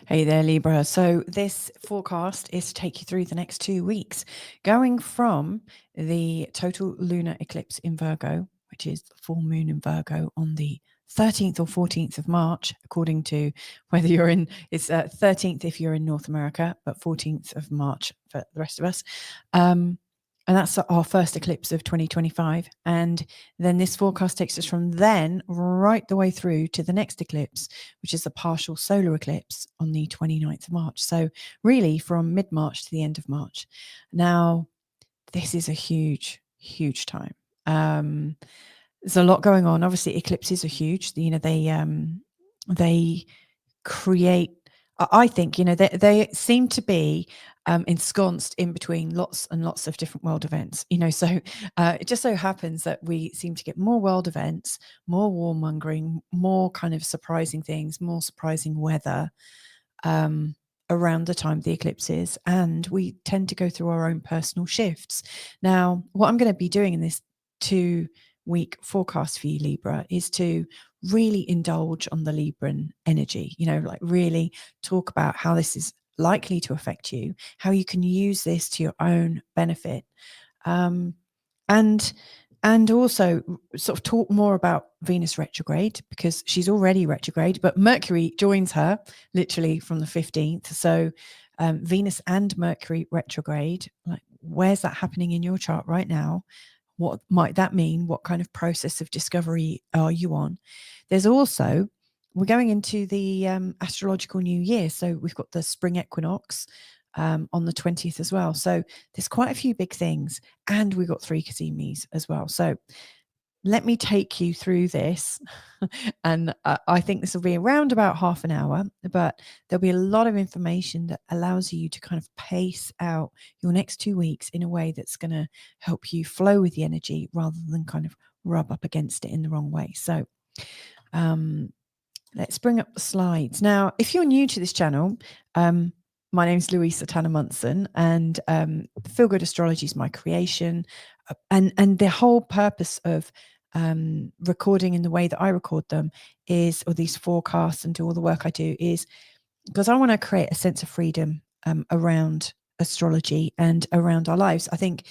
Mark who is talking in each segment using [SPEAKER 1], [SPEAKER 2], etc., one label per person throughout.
[SPEAKER 1] Hey there, Libra. So this forecast is to take you through the next 2 weeks, going from the total lunar eclipse in Virgo, which is the full moon in Virgo on the 13th or 14th of March, according to whether you're in, it's 13th if you're in North America, but 14th of March for the rest of us. And that's our first eclipse of 2025. And then this forecast takes us from then right the way through to the next eclipse, which is the partial solar eclipse on the 29th of March. So really from mid-March to the end of March. Now, this is a huge, huge time. There's a lot going on. Obviously, eclipses are huge. They create, I think, they seem to be ensconced in between lots and lots of different world events. So it just so happens that we seem to get more world events, more warmongering, more kind of surprising things, more surprising weather around the time of the eclipses, and we tend to go through our own personal shifts. Now, what I'm going to be doing in this 2-week forecast for you, Libra, is to really indulge on the Libran energy, like really talk about how this is likely to affect you, how you can use this to your own benefit. And also sort of talk more about Venus retrograde, because she's already retrograde, but Mercury joins her literally from the 15th. So Venus and Mercury retrograde, like where's that happening in your chart right now? What might that mean? What kind of process of discovery are you on? There's also, we're going into the astrological new year. So we've got the spring equinox on the 20th as well. So there's quite a few big things, and we've got 3 Cazimis as well. So let me take you through this. And I think this will be around about half an hour, but there'll be a lot of information that allows you to kind of pace out your next 2 weeks in a way that's going to help you flow with the energy rather than kind of rub up against it in the wrong way. So let's bring up the slides. Now, if you're new to this channel, my name is Louisa Tanner Munson, and Feel Good Astrology is my creation. And the whole purpose of recording in the way that I record them is, or these forecasts and do all the work I do, is because I want to create a sense of freedom around astrology and around our lives. I think,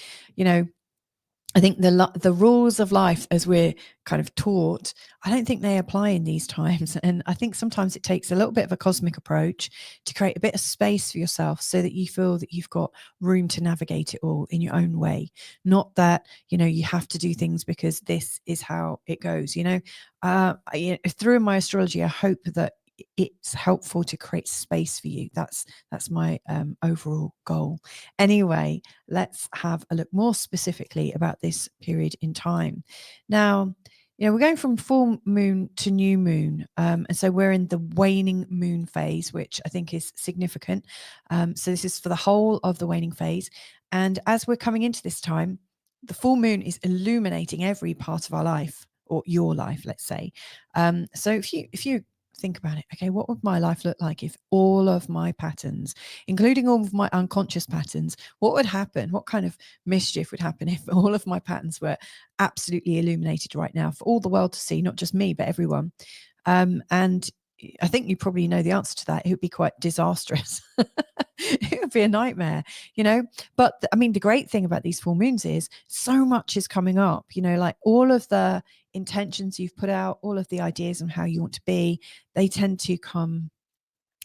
[SPEAKER 1] the rules of life as we're kind of taught, I don't think they apply in these times. And I think sometimes it takes a little bit of a cosmic approach to create a bit of space for yourself so that you feel that you've got room to navigate it all in your own way. Not that, you have to do things because this is how it goes. Through my astrology, I hope that it's helpful to create space for you. That's my overall goal. Anyway, let's have a look more specifically about this period in time. Now, we're going from full moon to new moon. And so we're in the waning moon phase, which I think is significant. So this is for the whole of the waning phase. And as we're coming into this time, the full moon is illuminating every part of our life, or your life, let's say. So if you think about it, okay, what would my life look like if all of my patterns, including all of my unconscious patterns, what would happen? What kind of mischief would happen if all of my patterns were absolutely illuminated right now for all the world to see, not just me, but everyone? And I think you probably know the answer to that. It would be quite disastrous. It would be a nightmare, But I mean, the great thing about these full moons is so much is coming up, like all of the intentions you've put out, all of the ideas on how you want to be, they tend to come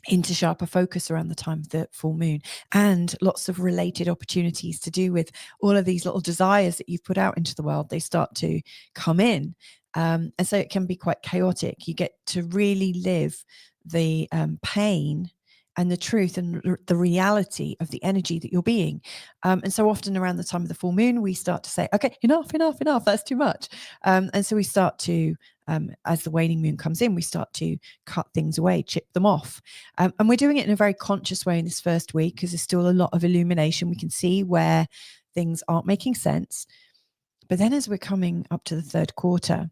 [SPEAKER 1] into sharper focus around the time of the full moon, and lots of related opportunities to do with all of these little desires that you've put out into the world, they start to come in. And so it can be quite chaotic. You get to really live the pain and the truth and the reality of the energy that you're being. And so often around the time of the full moon, we start to say, okay, enough, that's too much. And so we start to, as the waning moon comes in, we start to cut things away, chip them off. And we're doing it in a very conscious way in this first week, because there's still a lot of illumination. We can see where things aren't making sense. But then as we're coming up to the third quarter,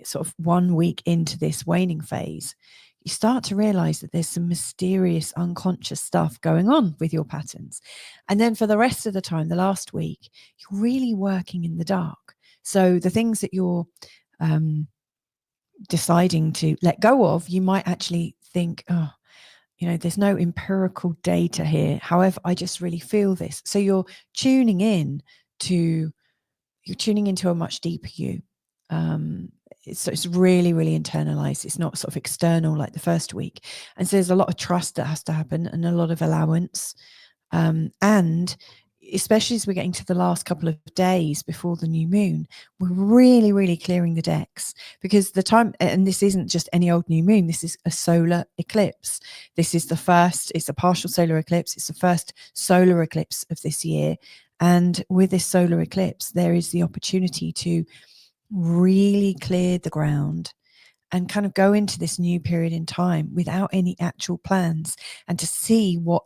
[SPEAKER 1] sort of 1 week into this waning phase, you start to realize that there's some mysterious unconscious stuff going on with your patterns. And then for the rest of the time, the last week, you're really working in the dark. So the things that you're deciding to let go of, you might actually think, oh, there's no empirical data here. However, I just really feel this. So you're tuning into a much deeper you. It's really, really internalized. It's not sort of external like the first week. And so there's a lot of trust that has to happen and a lot of allowance. And especially as we're getting to the last couple of days before the new moon, we're really, really clearing the decks, because the time, and this isn't just any old new moon, this is a solar eclipse. This is it's a partial solar eclipse. It's the first solar eclipse of this year. And with this solar eclipse, there is the opportunity to really clear the ground and kind of go into this new period in time without any actual plans, and to see what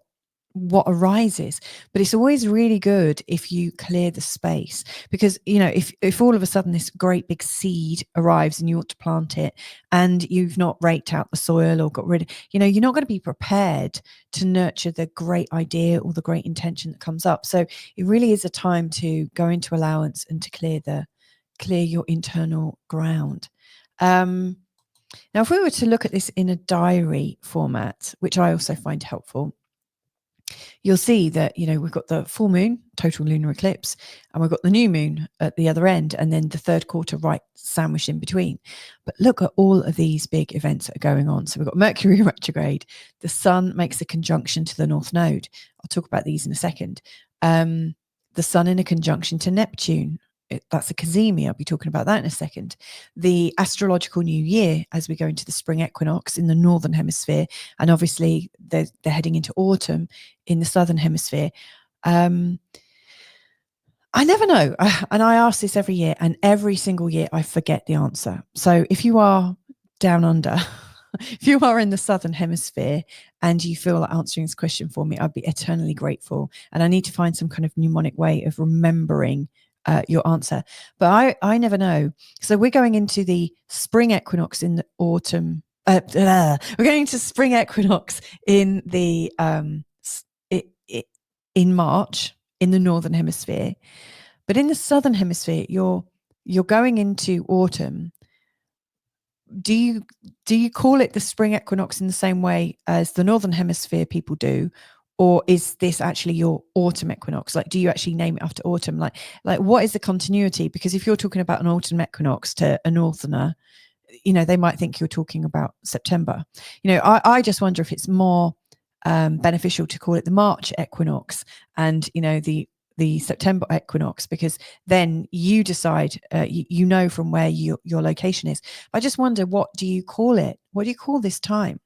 [SPEAKER 1] arises. But it's always really good if you clear the space, because if all of a sudden this great big seed arrives and you want to plant it and you've not raked out the soil or got rid of, you're not going to be prepared to nurture the great idea or the great intention that comes up. So it really is a time to go into allowance and to clear your internal ground. Now, if we were to look at this in a diary format, which I also find helpful, you'll see that, we've got the full moon, total lunar eclipse, and we've got the new moon at the other end, and then the third quarter right sandwiched in between. But look at all of these big events that are going on. So we've got Mercury retrograde. The sun makes a conjunction to the North Node. I'll talk about these in a second. The sun in a conjunction to Neptune. That's a Cazimi. I'll be talking about that in a second. The astrological new year, as we go into the spring equinox in the northern hemisphere, and obviously they're heading into autumn in the southern hemisphere. I never know, and I ask this every year, and every single year I forget the answer. So if you are down under, if you are in the southern hemisphere and you feel like answering this question for me, I'd be eternally grateful. And I need to find some kind of mnemonic way of remembering your answer, but I never know. So we're going into the spring equinox in the autumn. We're going to spring equinox in the in March in the northern hemisphere, but in the southern hemisphere, you're going into autumn. Do you call it the spring equinox in the same way as the northern hemisphere people do? Or is this actually your autumn equinox? Like, do you actually name it after autumn? Like what is the continuity? Because if you're talking about an autumn equinox to a northerner, they might think you're talking about September. I just wonder if it's more beneficial to call it the March equinox and, the September equinox, because then you decide, from where your location is. I just wonder, what do you call it? What do you call this time?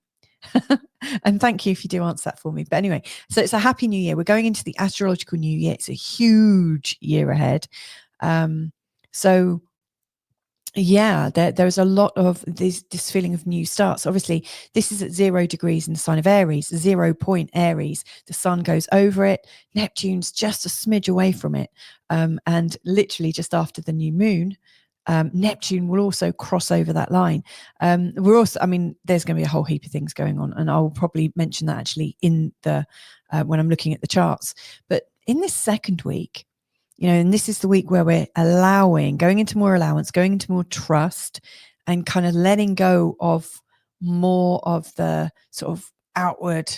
[SPEAKER 1] And thank you if you do answer that for me. But anyway, so it's a happy new year. We're going into the astrological new year. It's a huge year ahead. So yeah, there's a lot of this feeling of new starts. Obviously, this is at 0 degrees in the sign of Aries, 0 point Aries. The sun goes over it. Neptune's just a smidge away from it. And literally just after the new moon, Neptune will also cross over that line. There's going to be a whole heap of things going on, and I'll probably mention that actually in the when I'm looking at the charts. But in this second week, and this is the week where we're going into more allowance, going into more trust, and kind of letting go of more of the sort of outward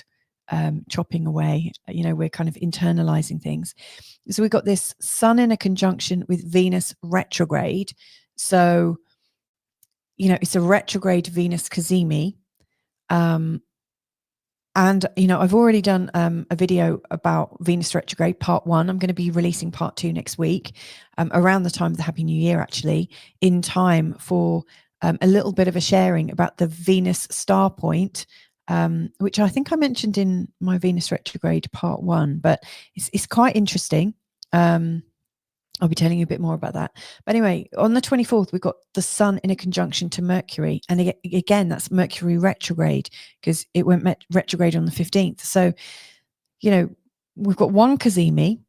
[SPEAKER 1] chopping away. We're kind of internalizing things. So we've got this sun in a conjunction with Venus retrograde. So, it's a retrograde Venus Cazimi. And, I've already done a video about Venus retrograde, part 1. I'm going to be releasing part 2 next week, around the time of the Happy New Year, actually, in time for a little bit of a sharing about the Venus star point, which I think I mentioned in my Venus retrograde part 1, but it's quite interesting. I'll be telling you a bit more about that. But anyway, on the 24th, we've got the sun in a conjunction to Mercury. And again, that's Mercury retrograde, because it went retrograde on the 15th. So, we've got one Cazimi,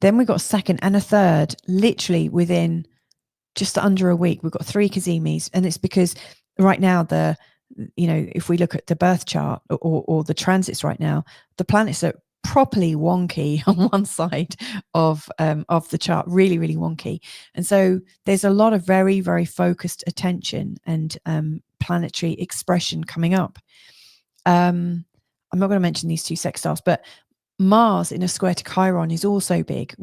[SPEAKER 1] then we've got a second and a third, literally within just under a week. We've got 3 Cazimis. And it's because right now, if we look at the birth chart or the transits right now, the planets are properly wonky on one side of the chart, really, really wonky. And so there's a lot of very, very focused attention and planetary expression coming up. I'm not going to mention these two sextiles, but Mars in a square to Chiron is also big.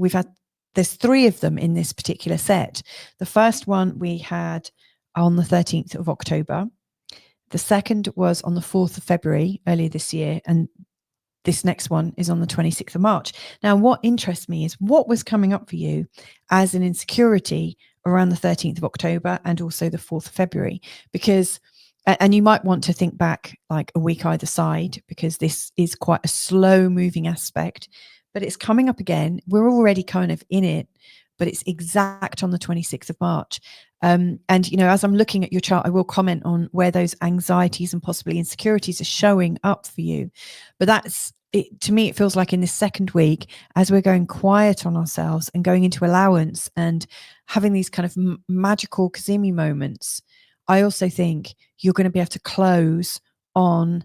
[SPEAKER 1] There's 3 of them in this particular set. The first one we had on the 13th of October. The second was on the 4th of February earlier this year. And this next one is on the 26th of March. Now, what interests me is what was coming up for you as an insecurity around the 13th of October and also the 4th of February, because, and you might want to think back like a week either side, because this is quite a slow moving aspect, but it's coming up again. We're already kind of in it, but it's exact on the 26th of March. And, as I'm looking at your chart, I will comment on where those anxieties and possibly insecurities are showing up for you. But that's it. To me, it feels like in this second week, as we're going quiet on ourselves and going into allowance and having these kind of magical Cazimi moments, I also think you're going to be able to close on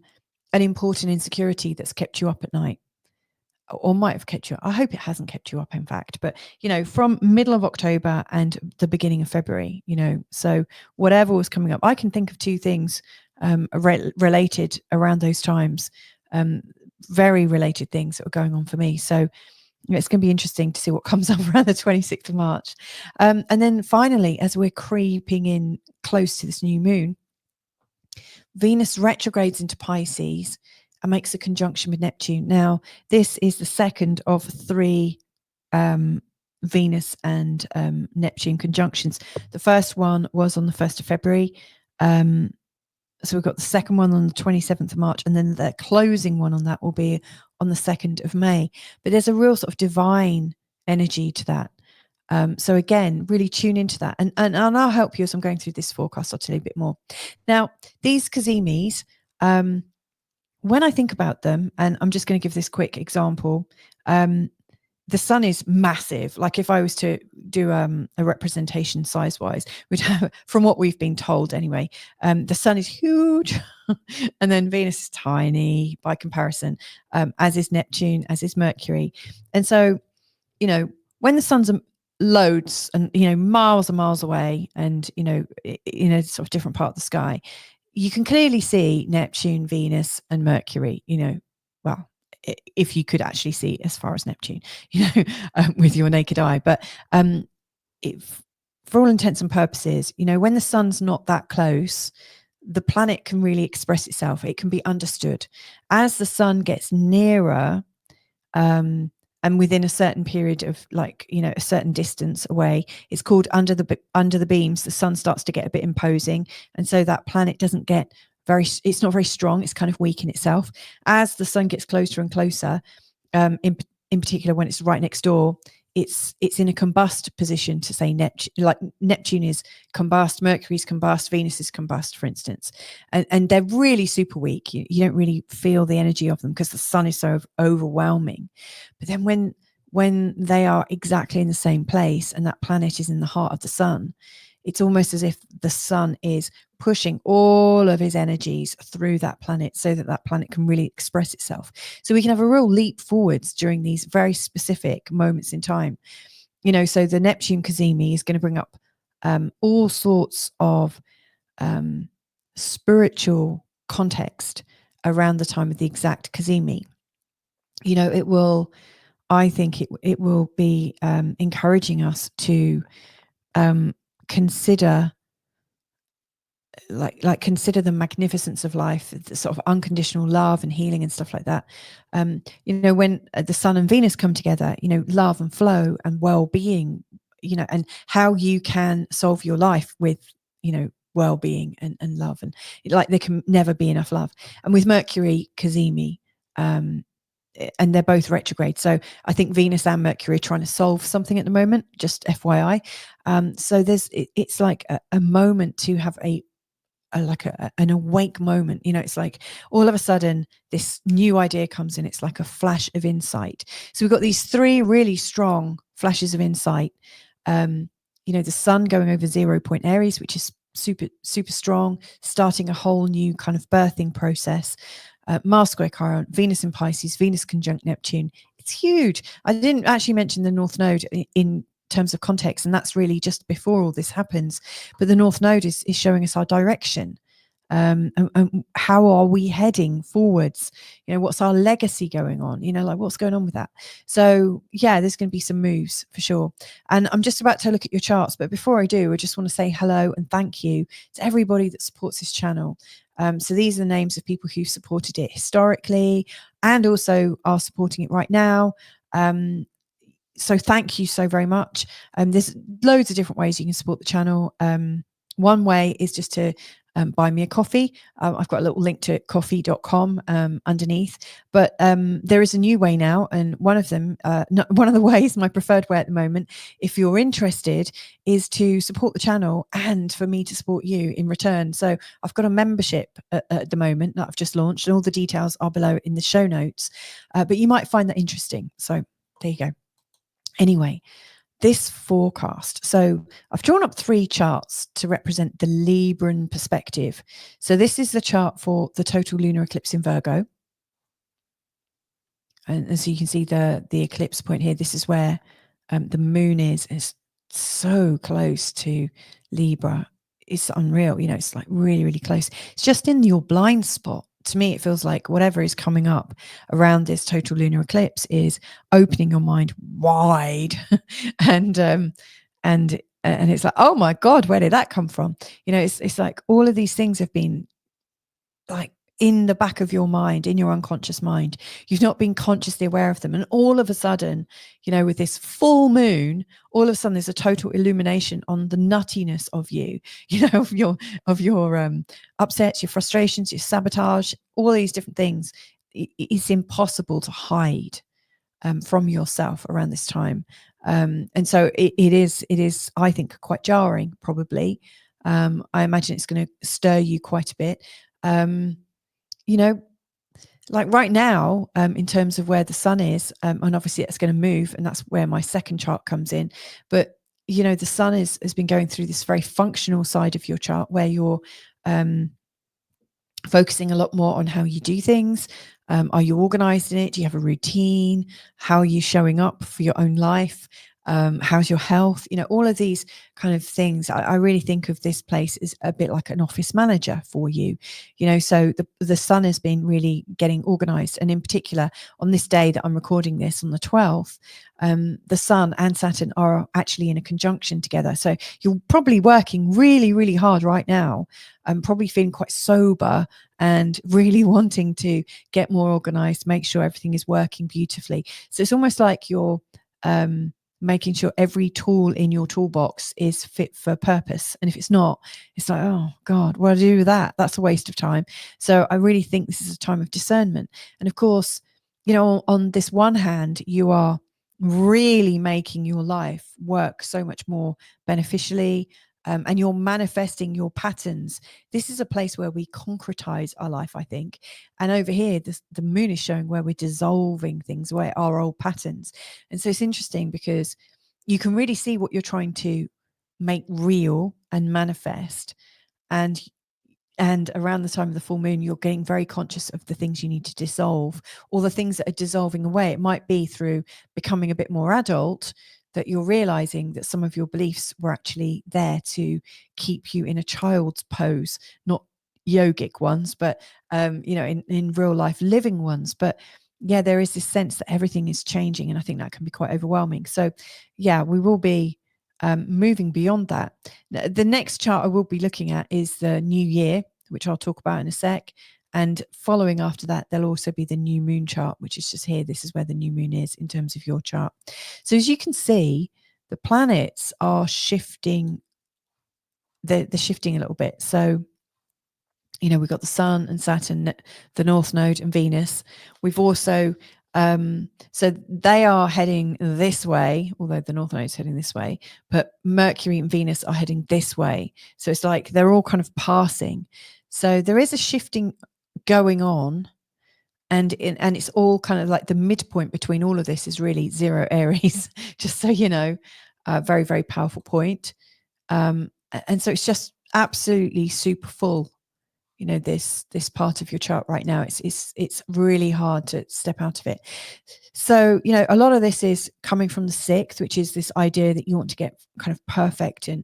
[SPEAKER 1] an important insecurity that's kept you up at night, or might have kept you up. I hope it hasn't kept you up, in fact, but from middle of October and the beginning of February, so whatever was coming up, I can think of 2 things related around those times, very related things that were going on for me. So it's going to be interesting to see what comes up around the 26th of March. And then finally, as we're creeping in close to this new moon, Venus retrogrades into Pisces and makes a conjunction with Neptune. Now, this is the second of 3 Venus and Neptune conjunctions. The first one was on the 1st of February. So we've got the second one on the 27th of March, and then the closing one on that will be on the 2nd of May. But there's a real sort of divine energy to that. So again, really tune into that. And I'll help you as I'm going through this forecast. I'll tell you a bit more. Now, these Cazimis, when I think about them, and I'm just going to give this quick example, the sun is massive. Like if I was to do a representation size-wise, we'd have, from what we've been told anyway, the sun is huge, and then Venus is tiny by comparison, as is Neptune, as is Mercury. And so, when the sun's loads and, miles and miles away and, in a sort of different part of the sky, you can clearly see Neptune, Venus, and Mercury, well, if you could actually see as far as Neptune, with your naked eye. But for all intents and purposes, when the sun's not that close, the planet can really express itself. It can be understood. As the sun gets nearer, and within a certain period of a certain distance away, it's called under the beams, the sun starts to get a bit imposing. And so that planet doesn't get it's not very strong. It's kind of weak in itself. As the sun gets closer and closer, in particular when it's right next door, it's in a combust position to say Neptune, like Neptune is combust, Mercury's combust, Venus is combust, for instance. And they're really super weak. You don't really feel the energy of them because the sun is so overwhelming. But then when they are exactly in the same place and that planet is in the heart of the sun, it's almost as if the sun is pushing all of his energies through that planet so that planet can really express itself. So we can have a real leap forwards during these very specific moments in time. So the Neptune Cazimi is going to bring up all sorts of spiritual context around the time of the exact Cazimi. I think it will be encouraging us to consider consider the magnificence of life, the sort of unconditional love and healing and stuff like that. When the sun and Venus come together, love and flow and well-being, and how you can solve your life with, well-being and love, and there can never be enough love. And with Mercury Cazimi, and they're both retrograde. So I think Venus and Mercury are trying to solve something at the moment, just FYI. So it's like a moment to have an awake moment. It's like all of a sudden this new idea comes in. It's like a flash of insight. So we've got these 3 really strong flashes of insight. The sun going over 0 point Aries, which is super, super strong, starting a whole new kind of birthing process. Mars square Chiron, Venus in Pisces, Venus conjunct Neptune. It's huge. I didn't actually mention the North Node in terms of context, and that's really just before all this happens. But the North Node is showing us our direction. and how are we heading forwards? What's our legacy going on? Like what's going on with that? So yeah, there's going to be some moves for sure. And I'm just about to look at your charts, but before I do, I just want to say hello and thank you to everybody that supports this channel. So these are the names of people who've supported it historically and also are supporting it right now. So thank you so very much. There's loads of different ways you can support the channel. One way is just to buy me a coffee. I've got a little link to it, coffee.com underneath. But there is a new way now. And one of the ways, my preferred way at the moment, if you're interested, is to support the channel and for me to support you in return. So I've got a membership at the moment that I've just launched, and all the details are below in the show notes. But you might find that interesting. So there you go. Anyway, this forecast. So I've drawn up 3 charts to represent the Libran perspective. So this is the chart for the total lunar eclipse in Virgo. And so you can see the eclipse point here. This is where the moon is. It's so close to Libra. It's unreal. It's like really, really close. It's just in your blind spot. To me, it feels like whatever is coming up around this total lunar eclipse is opening your mind wide, and it's like, oh my God, where did that come from? It's like all of these things have been like in the back of your mind, in your unconscious mind. You've not been consciously aware of them, and all of a sudden, with this full moon, all of a sudden there's a total illumination on the nuttiness of you, of your upsets, your frustrations, your sabotage, all these different things. It's impossible to hide from yourself around this time, and so it is I think quite jarring, probably. I imagine it's going to stir you quite a bit. Like right now, in terms of where the sun is, and obviously it's going to move, and that's where my second chart comes in. But the sun has been going through this very functional side of your chart where you're focusing a lot more on how you do things. Are you organized in it? Do you have a routine? How are you showing up for your own life? How's your health? All of these kind of things. I really think of this place as a bit like an office manager for you. So the sun has been really getting organized, and in particular on this day that I'm recording this on the 12th, the sun and Saturn are actually in a conjunction together. So you're probably working really, really hard right now, probably feeling quite sober and really wanting to get more organized, make sure everything is working beautifully. So it's almost like you're making sure every tool in your toolbox is fit for purpose. And if it's not, it's like, oh God, what do I do with that? That's a waste of time. So I really think this is a time of discernment. And of course, on this one hand, you are really making your life work so much more beneficially, and you're manifesting your patterns. This is a place where we concretize our life, I think. And over here, the moon is showing where we're dissolving things away, our old patterns. And so it's interesting because you can really see what you're trying to make real and manifest. And around the time of the full moon, you're getting very conscious of the things you need to dissolve, or the things that are dissolving away. It might be through becoming a bit more adult, that you're realizing that some of your beliefs were actually there to keep you in a child's pose, not yogic ones, but in real life living ones. But yeah, there is this sense that everything is changing, and I think that can be quite overwhelming. So yeah, we will be moving beyond that. The next chart I will be looking at is the new year, which I'll talk about in a sec. And following after that, there'll also be the new moon chart, which is just here. This is where the new moon is in terms of your chart. So as you can see, the planets are shifting. They're shifting a little bit. So, we've got the sun and Saturn, the North Node and Venus. We've also, so they are heading this way, although the North Node is heading this way, but Mercury and Venus are heading this way. So it's like they're all kind of passing. So there is a shifting going on, and it's all kind of like the midpoint between all of this is really 0 Aries, just so you know. Very, very powerful point. And so it's just absolutely super full, this part of your chart right now. It's really hard to step out of it. So a lot of this is coming from the 6th, which is this idea that you want to get kind of perfect and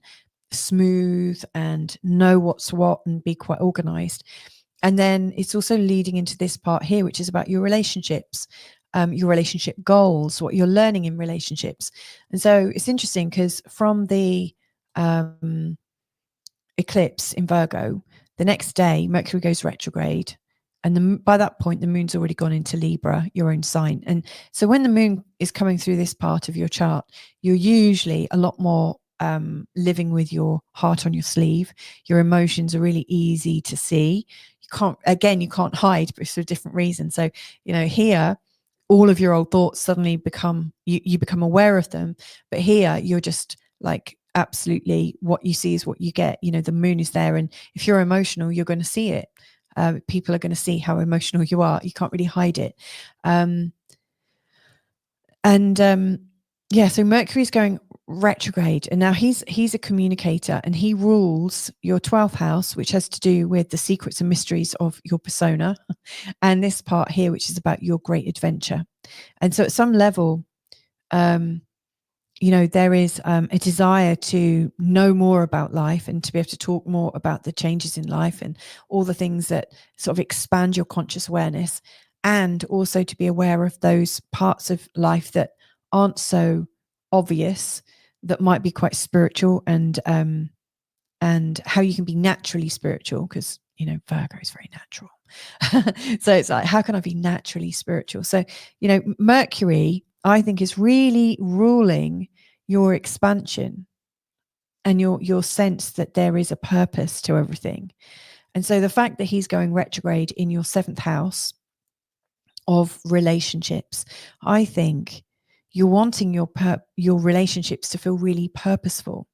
[SPEAKER 1] smooth and know what's what and be quite organized. And then it's also leading into this part here, which is about your relationships, your relationship goals, what you're learning in relationships. And so it's interesting because from the eclipse in Virgo, the next day Mercury goes retrograde, and by that point the moon's already gone into Libra, your own sign. And so when the moon is coming through this part of your chart, you're usually a lot more living with your heart on your sleeve. Your emotions are really easy to see. You can't hide, but for a different reason. So here all of your old thoughts suddenly become, you become aware of them, but here you're just like, absolutely, what you see is what you get. The moon is there, and if you're emotional, you're going to see it. People are going to see how emotional you are. You can't really hide it. So Mercury is going retrograde, and now he's a communicator, and he rules your 12th house, which has to do with the secrets and mysteries of your persona, and this part here, which is about your great adventure. And so at some level, there is a desire to know more about life and to be able to talk more about the changes in life and all the things that sort of expand your conscious awareness, and also to be aware of those parts of life that aren't so obvious, that might be quite spiritual, and how you can be naturally spiritual, because Virgo is very natural. So it's like, how can I be naturally spiritual? So Mercury, I think, is really ruling your expansion and your sense that there is a purpose to everything. And so the fact that he's going retrograde in your 7th house of relationships, I think you're wanting your relationships to feel really purposeful.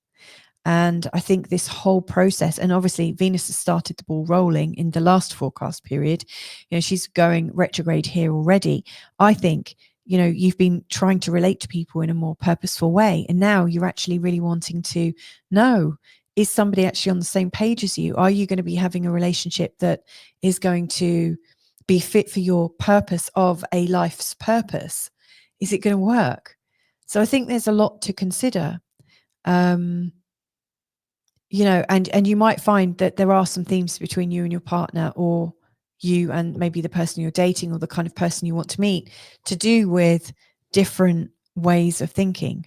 [SPEAKER 1] And I think this whole process, and obviously Venus has started the ball rolling in the last forecast period, she's going retrograde here already. I think you've been trying to relate to people in a more purposeful way, and now you're actually really wanting to know, is somebody actually on the same page as you? Are you going to be having a relationship that is going to be fit for your purpose of a life's purpose? Is it going to work? So I think there's a lot to consider. And you might find that there are some themes between you and your partner, or you and maybe the person you're dating, or the kind of person you want to meet, to do with different ways of thinking,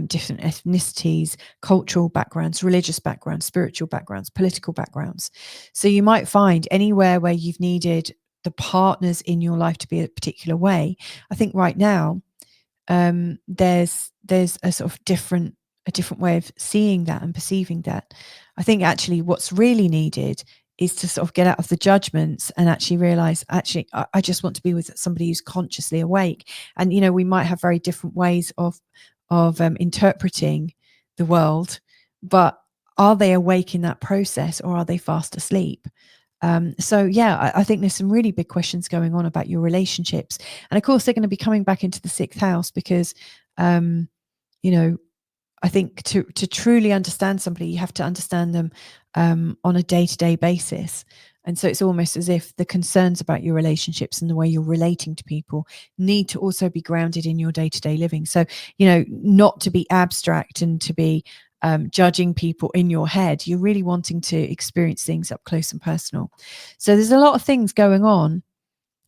[SPEAKER 1] different ethnicities, cultural backgrounds, religious backgrounds, spiritual backgrounds, political backgrounds. So you might find anywhere where you've needed the partners in your life to be a particular way. I think right now there's a sort of different way of seeing that and perceiving that. I think actually what's really needed is to sort of get out of the judgments and actually realize, actually, I just want to be with somebody who's consciously awake. And we might have very different ways of interpreting the world, but are they awake in that process, or are they fast asleep? I think there's some really big questions going on about your relationships. And of course, they're going to be coming back into the 6th house because, I think to truly understand somebody, you have to understand them on a day-to-day basis. And so it's almost as if the concerns about your relationships and the way you're relating to people need to also be grounded in your day-to-day living. So, not to be abstract and to be judging people in your head. You're really wanting to experience things up close and personal. So there's a lot of things going on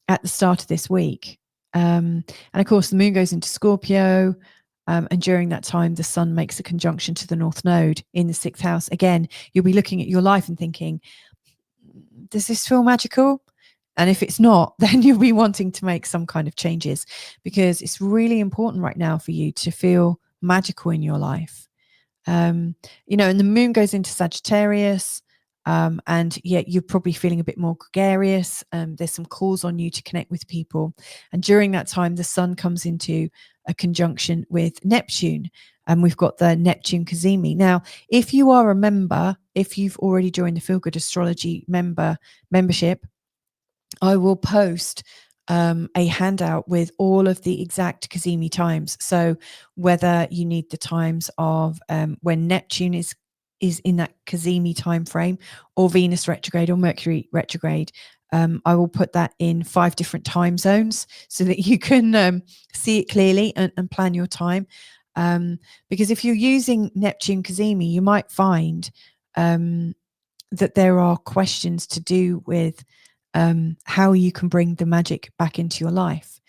[SPEAKER 1] at the start of this week. And of course, the moon goes into Scorpio. And during that time, the sun makes a conjunction to the North Node in the 6th house. Again, you'll be looking at your life and thinking, does this feel magical? And if it's not, then you'll be wanting to make some kind of changes, because it's really important right now for you to feel magical in your life. And the moon goes into Sagittarius, and you're probably feeling a bit more gregarious. There's some calls on you to connect with people. And during that time, the sun comes into a conjunction with Neptune, and we've got the Neptune Cazimi. Now, if you are a member, if you've already joined the Feel Good Astrology membership, I will post a handout with all of the exact Cazimi times. So whether you need the times of when Neptune is in that Cazimi time frame, or Venus retrograde, or Mercury retrograde, I will put that in 5 different time zones so that you can see it clearly and plan your time. Because if you're using Neptune Cazimi, you might find that there are questions to do with how you can bring the magic back into your life.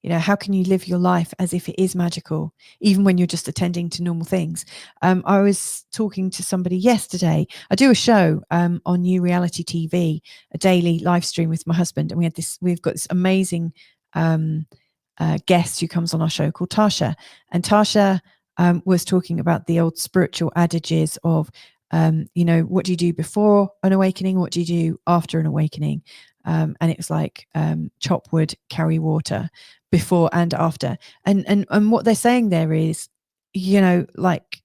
[SPEAKER 1] How can you live your life as if it is magical, even when you're just attending to normal things? I was talking to somebody yesterday. I do a show on New Reality TV, a daily live stream with my husband, and we've got this amazing guest who comes on our show called Tasha. And Tasha was talking about the old spiritual adages of, what do you do before an awakening? What do you do after an awakening? And it was like chop wood, carry water, before and after. And what they're saying there is, like,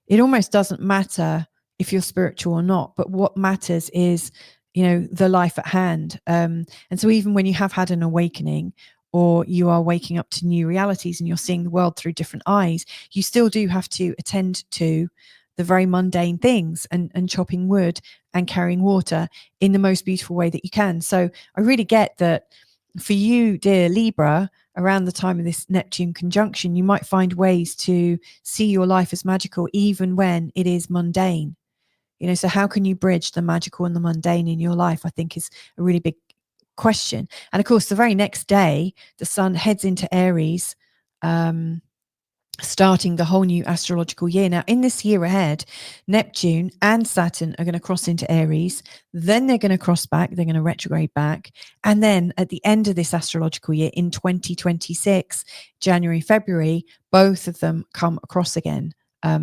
[SPEAKER 1] it almost doesn't matter if you're spiritual or not, but what matters is, the life at hand. And so even when you have had an awakening, or you are waking up to new realities and you're seeing the world through different eyes, you still do have to attend to the very mundane things and chopping wood and carrying water in the most beautiful way that you can. So I really get that for you, dear Libra, around the time of this Neptune conjunction, you might find ways to see your life as magical, even when it is mundane. So how can you bridge the magical and the mundane in your life, I think, is a really big question. And of course, the very next day, the sun heads into Aries, starting the whole new astrological year. Now, in this year ahead, Neptune and Saturn are going to cross into Aries. Then they're going to cross back. They're going to retrograde back. And then at the end of this astrological year in 2026, January, February, both of them come across again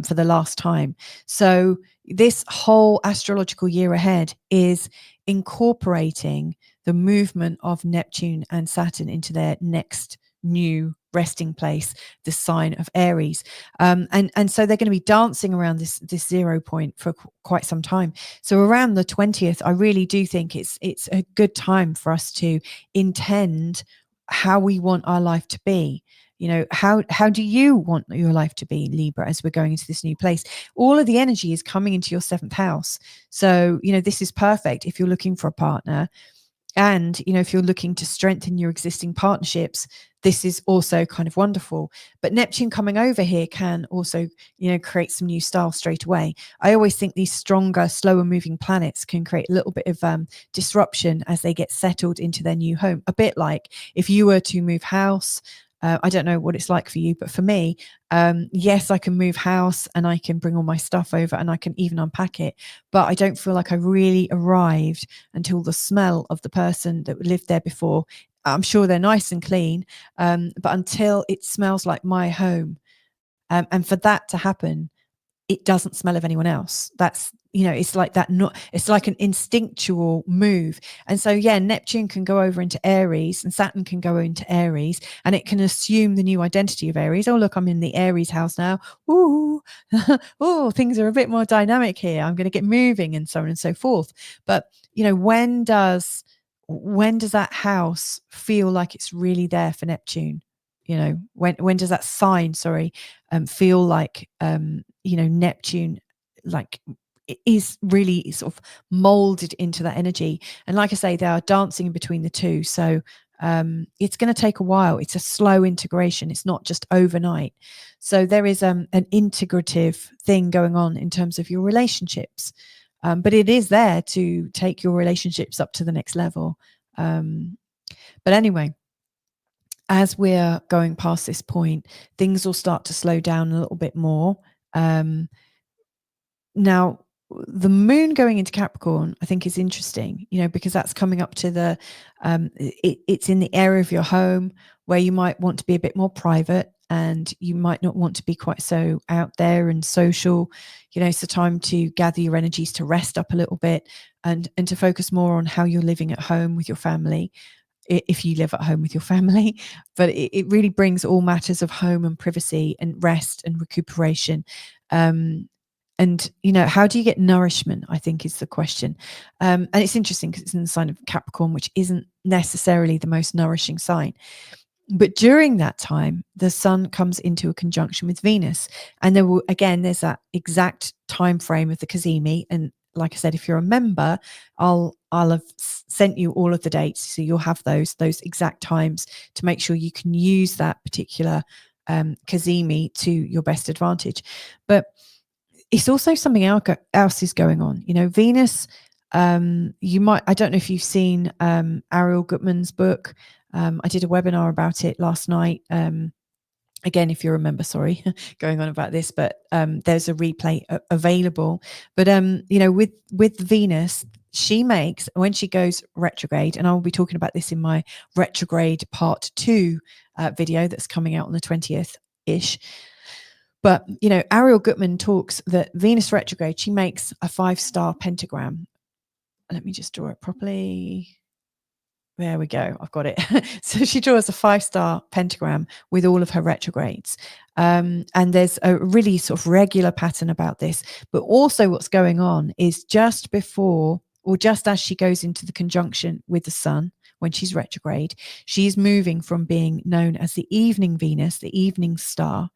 [SPEAKER 1] for the last time. So this whole astrological year ahead is incorporating the movement of Neptune and Saturn into their next new resting place, the sign of Aries. And so they're going to be dancing around this 0 point for quite some time. So around the 20th, I really do think it's a good time for us to intend how we want our life to be. How do you want your life to be, Libra, as we're going into this new place? All of the energy is coming into your 7th house. So, this is perfect if you're looking for a partner. And, if you're looking to strengthen your existing partnerships, this is also kind of wonderful. But Neptune coming over here can also, create some new style straight away. I always think these stronger, slower moving planets can create a little bit of disruption as they get settled into their new home. A bit like if you were to move house. I don't know what it's like for you, but for me, yes, I can move house and I can bring all my stuff over and I can even unpack it. But I don't feel like I really arrived until the smell of the person that lived there before. I'm sure they're nice and clean, but until it smells like my home. And for that to happen, it doesn't smell of anyone else. That's, it's like that, it's like an instinctual move. And so, yeah, Neptune can go over into Aries and Saturn can go into Aries and it can assume the new identity of Aries. Oh, look, I'm in the Aries house now. Ooh, oh, things are a bit more dynamic here. I'm going to get moving and so on and so forth. But, when does that house feel like it's really there for Neptune? When does that sign, feel like, Neptune, like, it is really sort of molded into that energy. And like I say, they are dancing in between the two. So it's going to take a while. It's a slow integration. It's not just overnight. So there is an integrative thing going on in terms of your relationships. But it is there to take your relationships up to the next level. But anyway, as we're going past this point, things will start to slow down a little bit more. Now, the moon going into Capricorn, I think, is interesting, because that's coming up to the, it's in the area of your home where you might want to be a bit more private and you might not want to be quite so out there and social. It's a time to gather your energies, to rest up a little bit and to focus more on how you're living at home with your family, if you live at home with your family. But it really brings all matters of home and privacy and rest and recuperation. And, how do you get nourishment, I think, is the question. And it's interesting because it's in the sign of Capricorn, which isn't necessarily the most nourishing sign. But during that time, the sun comes into a conjunction with Venus. And there's that exact time frame of the Cazimi. And like I said, if you're a member, I'll have sent you all of the dates. So you'll have those exact times to make sure you can use that particular Cazimi to your best advantage. But it's also something else is going on. Venus, you might, I don't know if you've seen Ariel Gutman's book. I did a webinar about it last night. Again, if you remember, sorry, going on about this, but there's a replay available. But with Venus, she makes, when she goes retrograde, and I will be talking about this in my retrograde part 2 video that's coming out on the 20th ish. But Ariel Gutman talks that Venus retrograde, she makes a 5-star pentagram. Let me just draw it properly. There we go. I've got it. So she draws a 5-star pentagram with all of her retrogrades. And there's a really sort of regular pattern about this. But also what's going on is just before, or just as she goes into the conjunction with the sun, when she's retrograde, she's moving from being known as the evening Venus, the evening star,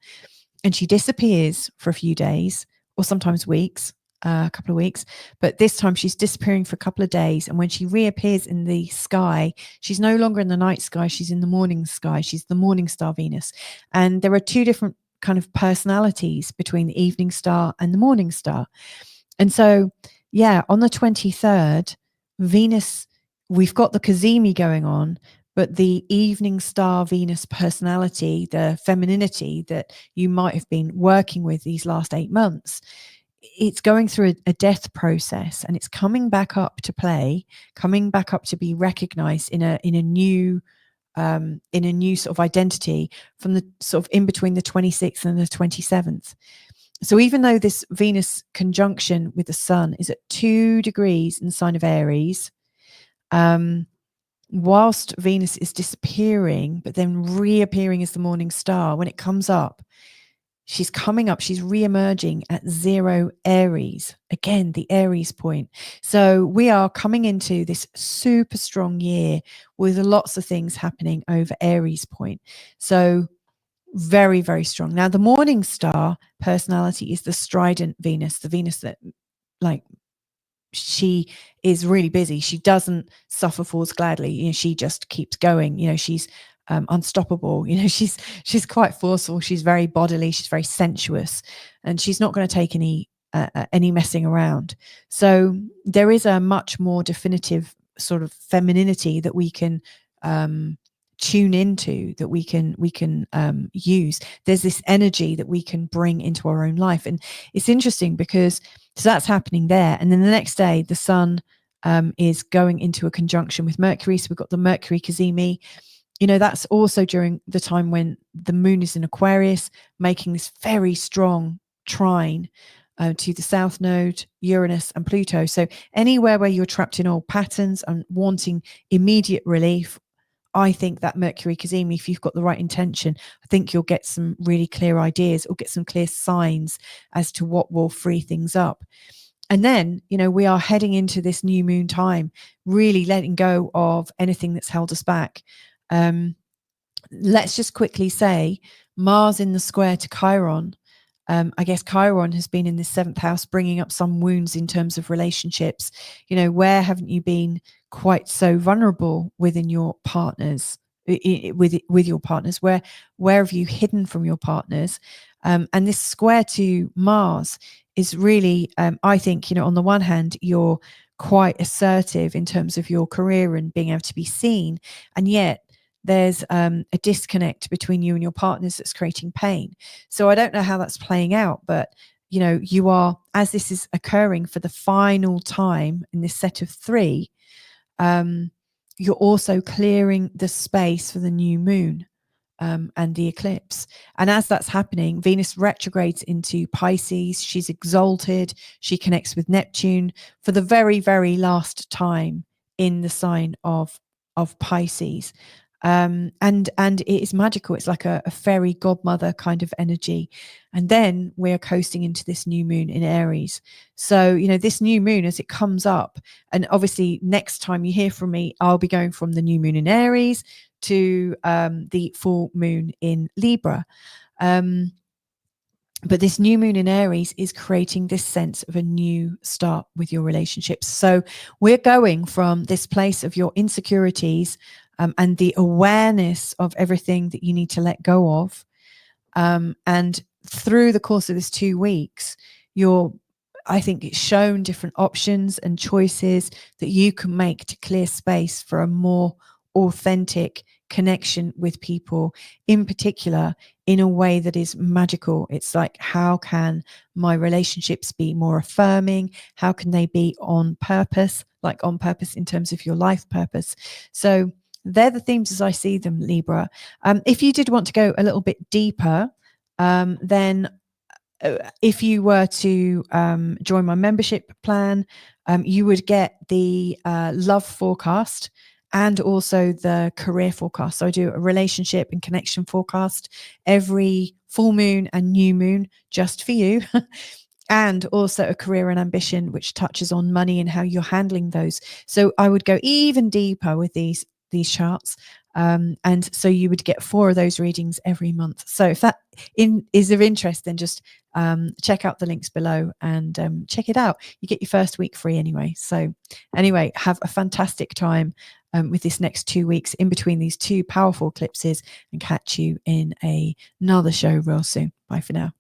[SPEAKER 1] and she disappears for a few days or sometimes weeks. A couple of weeks, but this time she's disappearing for a couple of days, and when she reappears in the sky, she's no longer in the night sky, she's in the morning sky. She's the morning star Venus, and there are 2 different kind of personalities between the evening star and the morning star. And so on the 23rd, Venus, we've got the Cazimi going on, but the evening star Venus personality, the femininity that you might have been working with these last 8 months, it's going through a death process, and it's coming back up to play, coming back up to be recognized in a new sort of identity from the sort of in between the 26th and the 27th. So even though this Venus conjunction with the sun is at 2 degrees in the sign of Aries, whilst Venus is disappearing but then reappearing as the morning star, when it comes up, she's coming up, she's re-emerging at 0 Aries. Again, the Aries point. So we are coming into this super strong year with lots of things happening over Aries point. So very, very strong. Now, the morning star personality is the strident Venus, the Venus that, like, she is really busy. She doesn't suffer fools gladly. She just keeps going. She's unstoppable. She's quite forceful. She's very bodily. She's very sensuous, and she's not going to take any messing around. So there is a much more definitive sort of femininity that we can tune into, that we can use. There's this energy that we can bring into our own life, and it's interesting because so that's happening there, and then the next day the sun is going into a conjunction with Mercury. So we've got the Mercury Cazimi. That's also during the time when the moon is in Aquarius, making this very strong trine to the South Node, Uranus and Pluto. So anywhere where you're trapped in old patterns and wanting immediate relief, I think that Mercury Cazimi, if you've got the right intention, I think you'll get some really clear ideas or get some clear signs as to what will free things up. And then, we are heading into this new moon time, really letting go of anything that's held us back. Let's just quickly say Mars in the square to Chiron. I guess Chiron has been in the 7th house, bringing up some wounds in terms of relationships. Where haven't you been quite so vulnerable within your partners, with your partners? Where have you hidden from your partners? And this square to Mars is really, I think, on the one hand, you're quite assertive in terms of your career and being able to be seen, and yet there's a disconnect between you and your partners that's creating pain. So I don't know how that's playing out, but you are, as this is occurring for the final time in this set of 3, you're also clearing the space for the new moon and the eclipse. And as that's happening, Venus retrogrades into Pisces. She's exalted. She connects with Neptune for the very, very last time in the sign of Pisces. And it is magical. It's like a fairy godmother kind of energy. And then we're coasting into this new moon in Aries. So, this new moon, as it comes up, and obviously next time you hear from me, I'll be going from the new moon in Aries to the full moon in Libra. But this new moon in Aries is creating this sense of a new start with your relationships. So we're going from this place of your insecurities and the awareness of everything that you need to let go of, And through the course of this 2 weeks, I think it's shown different options and choices that you can make to clear space for a more authentic connection with people, in particular, in a way that is magical. It's like, how can my relationships be more affirming? How can they be on purpose, like on purpose in terms of your life purpose? So they're the themes as I see them, Libra. If you did want to go a little bit deeper, then if you were to join my membership plan, you would get the love forecast and also the career forecast. So I do a relationship and connection forecast every full moon and new moon just for you. And also a career and ambition, which touches on money and how you're handling those. So I would go even deeper with these charts. And so you would get 4 of those readings every month. So if that is of interest, then just check out the links below and check it out. You get your first week free anyway. So anyway, have a fantastic time with this next 2 weeks in between these 2 powerful eclipses, and catch you in another show real soon. Bye for now.